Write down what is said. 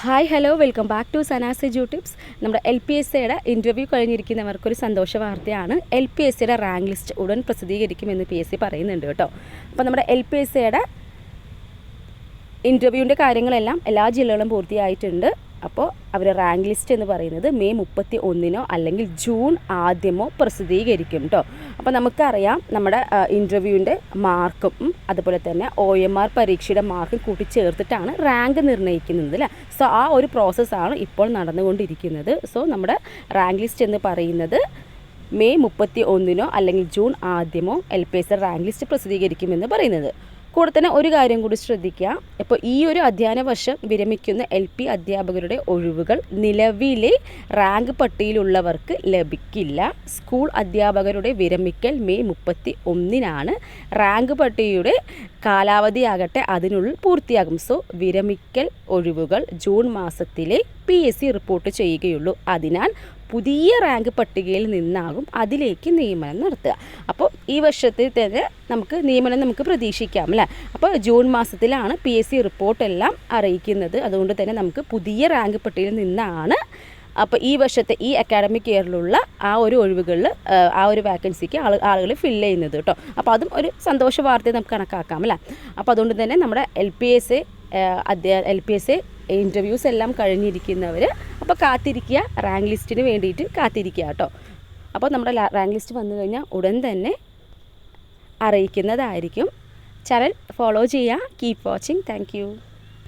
Hi hello welcome back to Sana's edu tips. നമ്മുടെ LPSCയുടെ interview കഴിഞ്ഞിരിക്കുന്നവർക്കൊരു സന്തോഷ വാർത്തയാണ്. LPSCയുടെ റാങ്ക് ലിസ്റ്റ് ഉടൻ പ്രസിദ്ധീകരിക്കുമെന്ന് PSC പറയുന്നുണ്ട് കേട്ടോ. അപ്പോൾ നമ്മുടെ LPSCയുടെ ഇൻ്റർവ്യൂവിൻ്റെ കാര്യങ്ങളെല്ലാം എല്ലാ ജില്ലകളും പൂർത്തിയായിട്ടുണ്ട്. അപ്പോൾ അവർ റാങ്ക് ലിസ്റ്റ് എന്ന് പറയുന്നത് മെയ് 31 അല്ലെങ്കിൽ ജൂൺ ആദ്യമോ പ്രസിദ്ധീകരിക്കും കേട്ടോ. അപ്പോൾ നമുക്കറിയാം നമ്മുടെ ഇൻ്റർവ്യൂവിൻ്റെ മാർക്കും അതുപോലെ തന്നെ OMR പരീക്ഷയുടെ മാർക്കും കൂട്ടിച്ചേർത്തിട്ടാണ് റാങ്ക് നിർണ്ണയിക്കുന്നത് അല്ലേ. സോ ആ ഒരു പ്രോസസ്സാണ് ഇപ്പോൾ നടന്നുകൊണ്ടിരിക്കുന്നത്. സോ നമ്മുടെ റാങ്ക് ലിസ്റ്റ് എന്ന് പറയുന്നത് മെയ് 31 അല്ലെങ്കിൽ ജൂൺ ആദ്യമോ LPSC റാങ്ക് ലിസ്റ്റ് പ്രസിദ്ധീകരിക്കുമെന്ന് പറയുന്നത്. കൂടെ തന്നെ ഒരു കാര്യം കൂടി ശ്രദ്ധിക്കുക. ഇപ്പോൾ ഈ ഒരു അധ്യയന വർഷം വിരമിക്കുന്ന LP അധ്യാപകരുടെ ഒഴിവുകൾ നിലവിലെ റാങ്ക് പട്ടികയിലുള്ളവർക്ക് ലഭിക്കില്ല. സ്കൂൾ അധ്യാപകരുടെ വിരമിക്കൽ മെയ് 31 റാങ്ക് പട്ടികയുടെ കാലാവധിയാകട്ടെ അതിനുള്ളിൽ പൂർത്തിയാകും. സോ വിരമിക്കൽ ഒഴിവുകൾ ജൂൺ മാസത്തിലെ PSC റിപ്പോർട്ട് ചെയ്യുകയുള്ളൂ. അതിനാൽ പുതിയ റാങ്ക് പട്ടികയിൽ നിന്നാകും അതിലേക്ക് നിയമനം നടത്തുക. അപ്പോൾ ഈ വർഷത്തിൽ തന്നെ നിയമനം നമുക്ക് പ്രതീക്ഷിക്കാം അല്ലേ. അപ്പോൾ ജൂൺ മാസത്തിലാണ് PSC റിപ്പോർട്ടെല്ലാം അറിയിക്കുന്നത്. അതുകൊണ്ട് തന്നെ നമുക്ക് പുതിയ റാങ്ക് പട്ടികയിൽ നിന്നാണ് അപ്പോൾ ഈ വർഷത്തെ ഈ അക്കാഡമിക് ഇയറിലുള്ള ആ ഒരു ഒഴിവുകളിൽ ആ ഒരു വാക്കൻസിക്ക് ആളുകൾ ഫില്ല് ചെയ്യുന്നത് കേട്ടോ. അപ്പോൾ അതും ഒരു സന്തോഷ വാർത്തയെ നമുക്ക് കണക്കാക്കാം അല്ലേ. അപ്പോൾ അതുകൊണ്ട് തന്നെ നമ്മുടെ LPSC ഇൻ്റർവ്യൂസ് എല്ലാം കഴിഞ്ഞിരിക്കുന്നവർ അപ്പോൾ കാത്തിരിക്കുക, റാങ്ക് ലിസ്റ്റിന് വേണ്ടിയിട്ട് കാത്തിരിക്കുക കേട്ടോ. അപ്പോൾ നമ്മുടെ റാങ്ക് ലിസ്റ്റ് വന്നു കഴിഞ്ഞാൽ ഉടൻ തന്നെ അറിയിക്കുന്നതായിരിക്കും. ചാനൽ ഫോളോ ചെയ്യുക. Keep watching. താങ്ക്